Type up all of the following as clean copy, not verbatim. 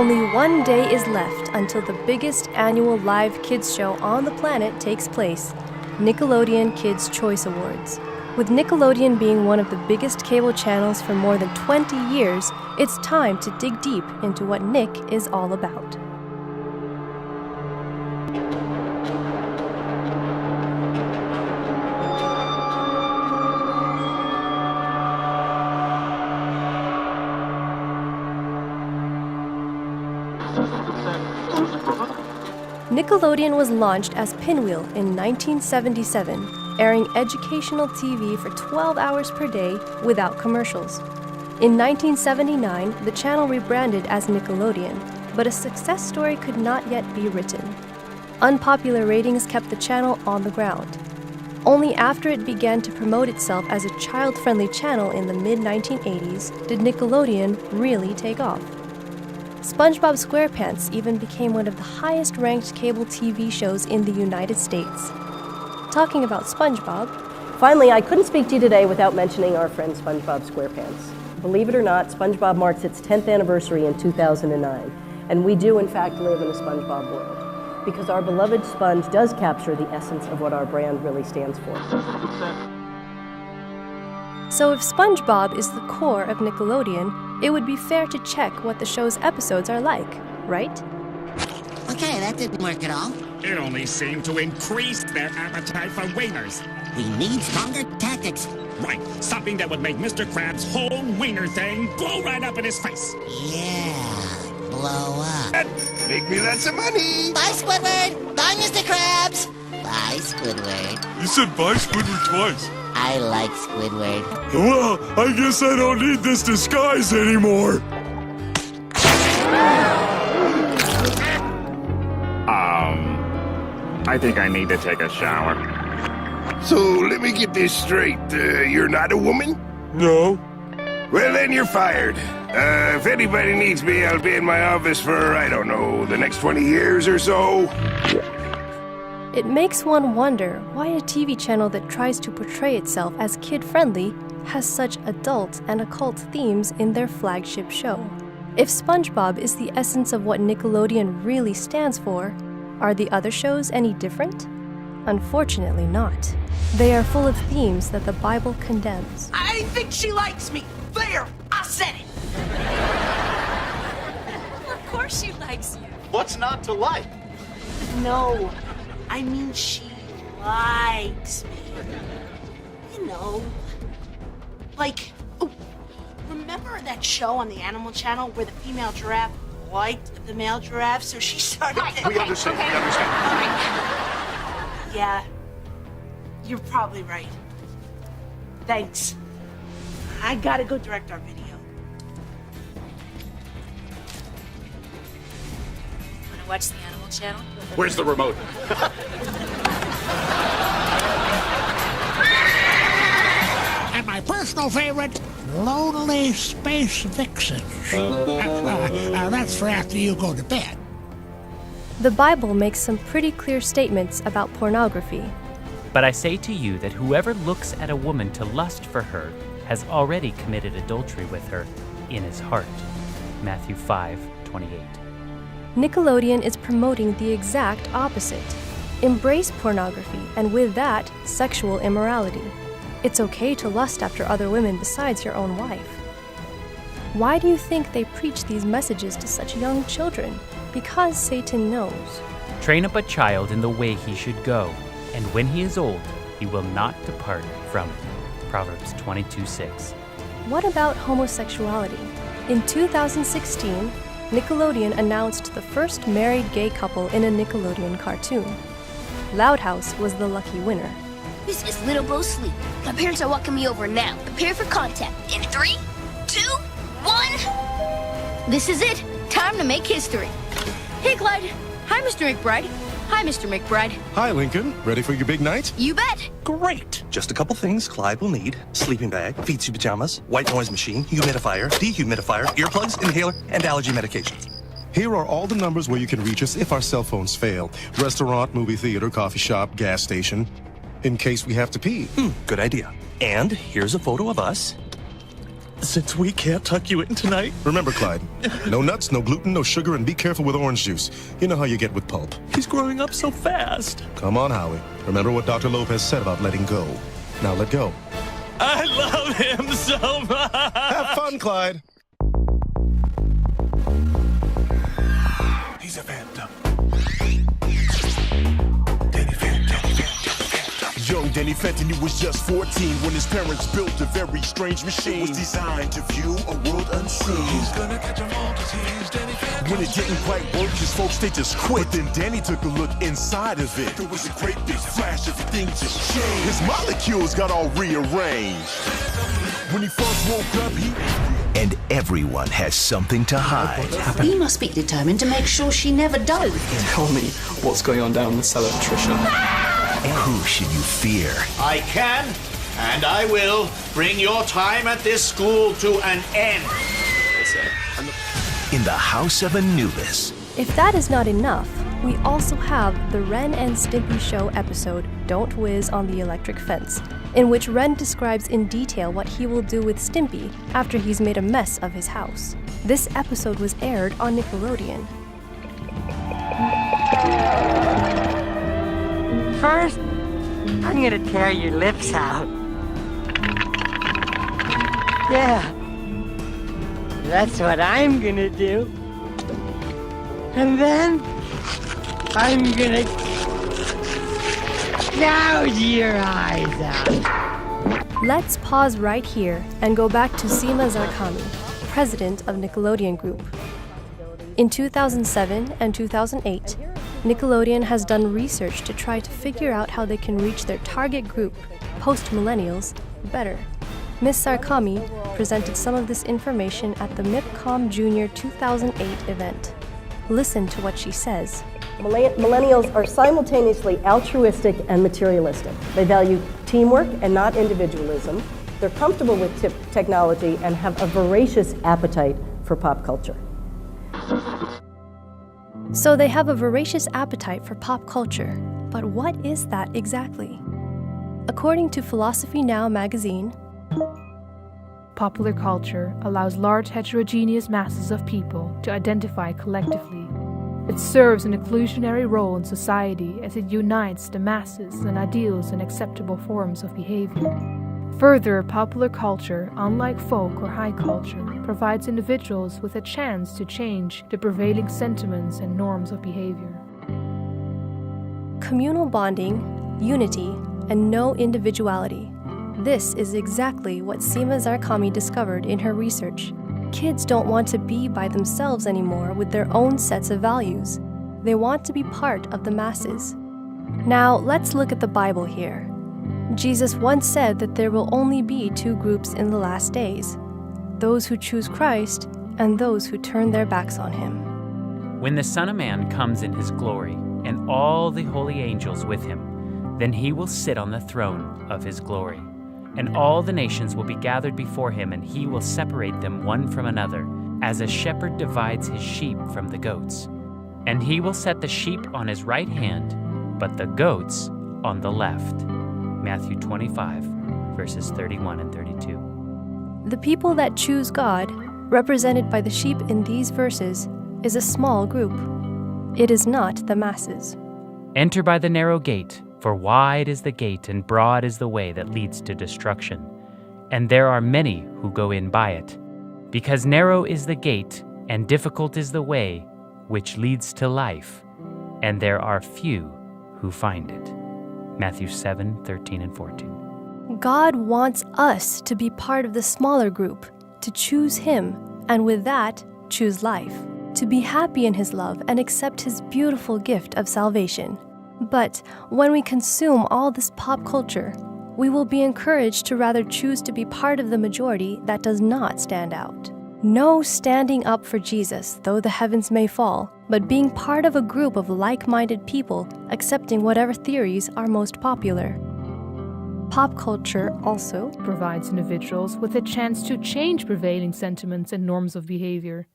Only one day is left until the biggest annual live kids show on the planet takes place, Nickelodeon Kids' Choice Awards. With Nickelodeon being one of the biggest cable channels for more than 20 years, it's time to dig deep into what Nick is all about. Nickelodeon was launched as Pinwheel in 1977, airing educational TV for 12 hours per day without commercials. In 1979, the channel rebranded as Nickelodeon, but a success story could not yet be written. Unpopular ratings kept the channel on the ground. Only after it began to promote itself as a child-friendly channel in the mid-1980s did Nickelodeon really take off. SpongeBob SquarePants even became one of the highest-ranked cable TV shows in the United States. Talking about SpongeBob... Finally, I couldn't speak to you today without mentioning our friend SpongeBob SquarePants. Believe it or not, SpongeBob marks its 10th anniversary in 2009, and we do in fact live in a SpongeBob world, because our beloved Sponge does capture the essence of what our brand really stands for. So if SpongeBob is the core of Nickelodeon, it would be fair to check what the show's episodes are like, right? Okay, that didn't work at all. It only seemed to increase their appetite for wieners. We need stronger tactics. Right, something that would make Mr. Krabs' whole wiener thing blow right up in his face. Yeah, blow up. Make me lots of money. Bye, Squidward. Bye, Mr. Krabs. Bye, Squidward. You said bye, Squidward, twice. I like Squidward. Well, I guess I don't need this disguise anymore. I think I need to take a shower. So, let me get this straight. You're not a woman? No. Well, then you're fired. If anybody needs me, I'll be in my office for, I don't know, the next 20 years or so. It makes one wonder why a TV channel that tries to portray itself as kid-friendly has such adult and occult themes in their flagship show. If SpongeBob is the essence of what Nickelodeon really stands for, are the other shows any different? Unfortunately not. They are full of themes that the Bible condemns. I think she likes me. There, I said it. Of course she likes you. What's not to like? No, I mean she likes me. You know, like, oh, remember that show on the Animal Channel where the female giraffe liked the male giraffe, so she started... We understand, we understand. All right. Yeah, you're probably right. Thanks. I gotta go direct our video. Wanna watch the Animal Channel? Where's the remote? And my personal favorite, Lonely Space Vixens. That's for after you go to bed. The Bible makes some pretty clear statements about pornography. But I say to you that whoever looks at a woman to lust for her has already committed adultery with her in his heart. Matthew 5:28. Nickelodeon is promoting the exact opposite. Embrace pornography, and with that, sexual immorality. It's okay to lust after other women besides your own wife. Why do you think they preach these messages to such young children? Because Satan knows. Train up a child in the way he should go, and when he is old, he will not depart from it. Proverbs 22:6. What about homosexuality? In 2016, Nickelodeon announced the first married gay couple in a Nickelodeon cartoon. Loud House was the lucky winner. This is Little Bo Sleep. My parents are walking me over now. Prepare for contact. In 3, 2, 1. This is it. Time to make history. Hey, Clyde. Hi, Mr. McBride. Hi, Mr. McBride. Hi, Lincoln. Ready for your big night? You bet. Great. Just a couple things Clyde will need. Sleeping bag, feetsy pajamas, white noise machine, humidifier, dehumidifier, earplugs, inhaler, and allergy medications. Here are all the numbers where you can reach us if our cell phones fail. Restaurant, movie theater, coffee shop, gas station. In case we have to pee. Good idea. And here's a photo of us. Since we can't tuck you in tonight. Remember, Clyde, no nuts, no gluten, no sugar, and be careful with orange juice. You know how you get with pulp. He's growing up so fast. Come on, Howie. Remember what Dr. Lopez said about letting go. Now let go. I love him so much. Have fun, Clyde. He's a phantom. Young Danny Fenton, he was just 14 when his parents built a very strange machine. It was designed to view a world unseen. He's gonna catch 'em all 'cause he's Danny Fenton. When it didn't quite work, his folks, they just quit. But then Danny took a look inside of it. There was a great big flash, everything just changed. His molecules got all rearranged. When he first woke up, And everyone has something to hide. He must be determined to make sure she never does. Tell me what's going on down the cellar, Tricia. Who should you fear? I can, and I will, bring your time at this school to an end. In the House of Anubis. If that is not enough, we also have the Ren and Stimpy Show episode, Don't Whiz on the Electric Fence, in which Ren describes in detail what he will do with Stimpy after he's made a mess of his house. This episode was aired on Nickelodeon. First, I'm gonna tear your lips out. Yeah, that's what I'm gonna do. And then, I'm gonna gouge your eyes out. Let's pause right here and go back to Seema Zarkami, president of Nickelodeon Group. In 2007 and 2008, Nickelodeon has done research to try to figure out how they can reach their target group, post-millennials, better. Ms. Zarkami presented some of this information at the MIPCOM Junior 2008 event. Listen to what she says. Millennials are simultaneously altruistic and materialistic. They value teamwork and not individualism. They're comfortable with technology and have a voracious appetite for pop culture. So they have a voracious appetite for pop culture, but what is that exactly? According to Philosophy Now magazine, popular culture allows large heterogeneous masses of people to identify collectively. It serves an inclusionary role in society as it unites the masses and ideals and acceptable forms of behavior. Further, popular culture, unlike folk or high culture, provides individuals with a chance to change the prevailing sentiments and norms of behavior. Communal bonding, unity, and no individuality. This is exactly what Seema Zarkami discovered in her research. Kids don't want to be by themselves anymore with their own sets of values. They want to be part of the masses. Now, let's look at the Bible here. Jesus once said that there will only be two groups in the last days, those who choose Christ and those who turn their backs on him. When the Son of Man comes in his glory, and all the holy angels with him, then he will sit on the throne of his glory. And all the nations will be gathered before him, and he will separate them one from another, as a shepherd divides his sheep from the goats. And he will set the sheep on his right hand, but the goats on the left. Matthew 25, verses 31 and 32. The people that choose God, represented by the sheep in these verses, is a small group. It is not the masses. Enter by the narrow gate, for wide is the gate and broad is the way that leads to destruction, and there are many who go in by it. Because narrow is the gate and difficult is the way which leads to life, and there are few who find it. Matthew 7, 13 and 14. God wants us to be part of the smaller group, to choose him, and with that, choose life, to be happy in his love and accept his beautiful gift of salvation. But when we consume all this pop culture, we will be encouraged to rather choose to be part of the majority that does not stand out. No standing up for Jesus, though the heavens may fall, but being part of a group of like-minded people accepting whatever theories are most popular. Pop culture also provides individuals with a chance to change prevailing sentiments and norms of behavior,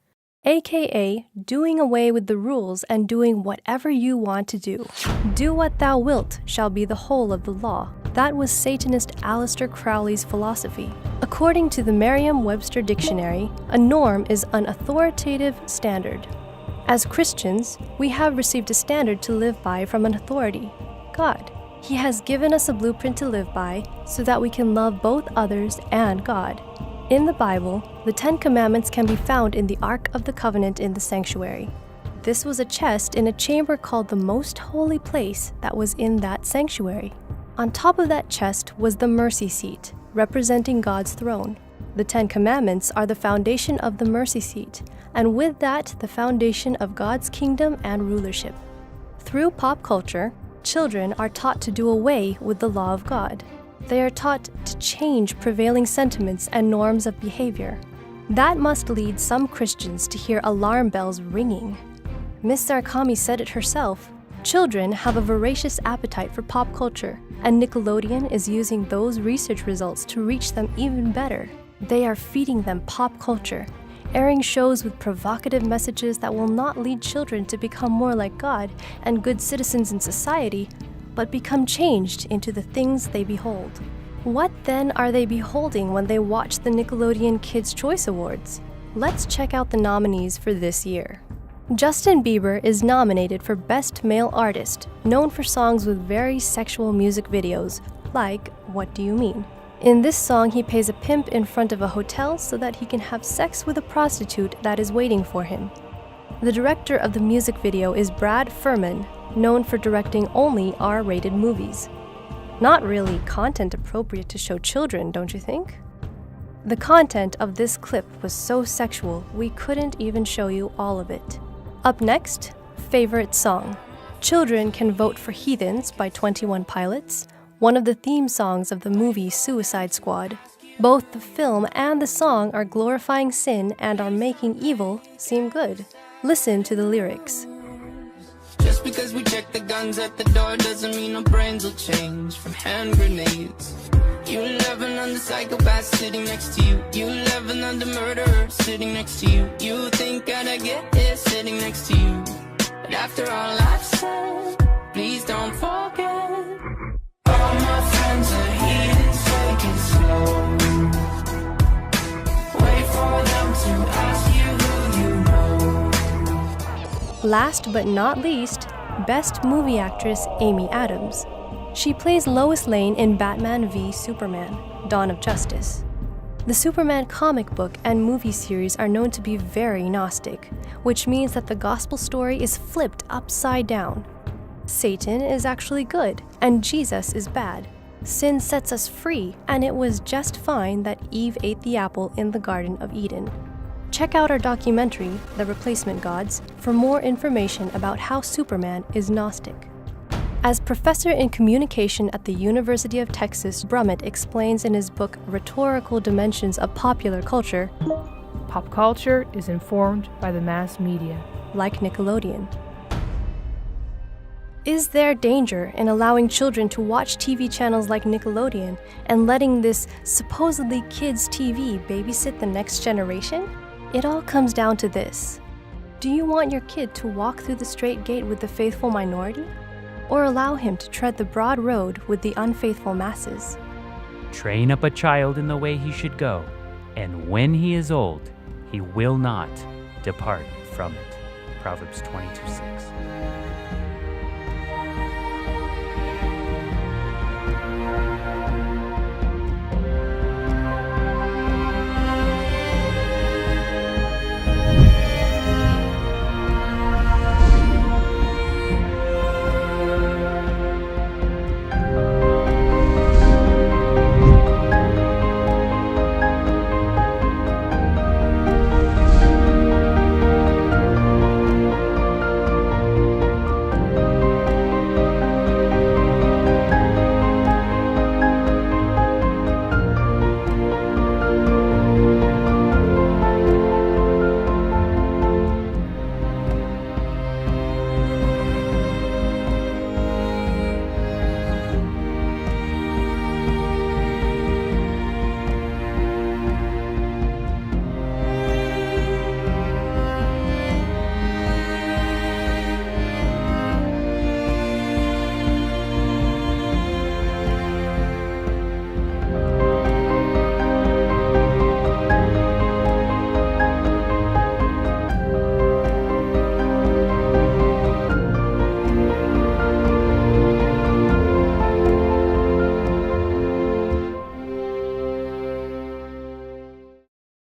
aka doing away with the rules and doing whatever you want to do. Do what thou wilt shall be the whole of the law. That was Satanist Aleister Crowley's philosophy. According to the Merriam-Webster Dictionary, a norm is an authoritative standard. As Christians, we have received a standard to live by from an authority, God. He has given us a blueprint to live by so that we can love both others and God. In the Bible, the 10 Commandments can be found in the Ark of the Covenant in the sanctuary. This was a chest in a chamber called the Most Holy Place that was in that sanctuary. On top of that chest was the mercy seat, representing God's throne. The 10 Commandments are the foundation of the mercy seat, and with that, the foundation of God's kingdom and rulership. Through pop culture, children are taught to do away with the law of God. They are taught to change prevailing sentiments and norms of behavior. That must lead some Christians to hear alarm bells ringing. Miss Sarkami said it herself. Children have a voracious appetite for pop culture, and Nickelodeon is using those research results to reach them even better. They are feeding them pop culture, airing shows with provocative messages that will not lead children to become more like God and good citizens in society, but become changed into the things they behold. What then are they beholding when they watch the Nickelodeon Kids' Choice Awards? Let's check out the nominees for this year. Justin Bieber is nominated for Best Male Artist, known for songs with very sexual music videos, like What Do You Mean? In this song, he pays a pimp in front of a hotel so that he can have sex with a prostitute that is waiting for him. The director of the music video is Brad Furman, known for directing only R-rated movies. Not really content appropriate to show children, don't you think? The content of this clip was so sexual, we couldn't even show you all of it. Up next, favorite song. Children can vote for Heathens by 21 Pilots, one of the theme songs of the movie Suicide Squad. Both the film and the song are glorifying sin and are making evil seem good. Listen to the lyrics. Just because we check the guns at the door doesn't mean our brains will change from hand grenades. You love another psychopath sitting next to you. You love another murderer sitting next to you. You think I'd get here sitting next to you. But after all I've said, please don't forget. All my friends are heathens, take it slow. Wait for them to ask you who you know. Last but not least, Best Movie Actress Amy Adams. She plays Lois Lane in Batman v Superman: Dawn of Justice. The Superman comic book and movie series are known to be very Gnostic, which means that the gospel story is flipped upside down. Satan is actually good, and Jesus is bad. Sin sets us free, and it was just fine that Eve ate the apple in the Garden of Eden. Check out our documentary, The Replacement Gods, for more information about how Superman is Gnostic. As professor in communication at the University of Texas, Brummett explains in his book Rhetorical Dimensions of Popular Culture, pop culture is informed by the mass media, like Nickelodeon. Is there danger in allowing children to watch TV channels like Nickelodeon and letting this supposedly kids' TV babysit the next generation? It all comes down to this. Do you want your kid to walk through the straight gate with the faithful minority? Or allow him to tread the broad road with the unfaithful masses? Train up a child in the way he should go, and when he is old, he will not depart from it. Proverbs 22:6.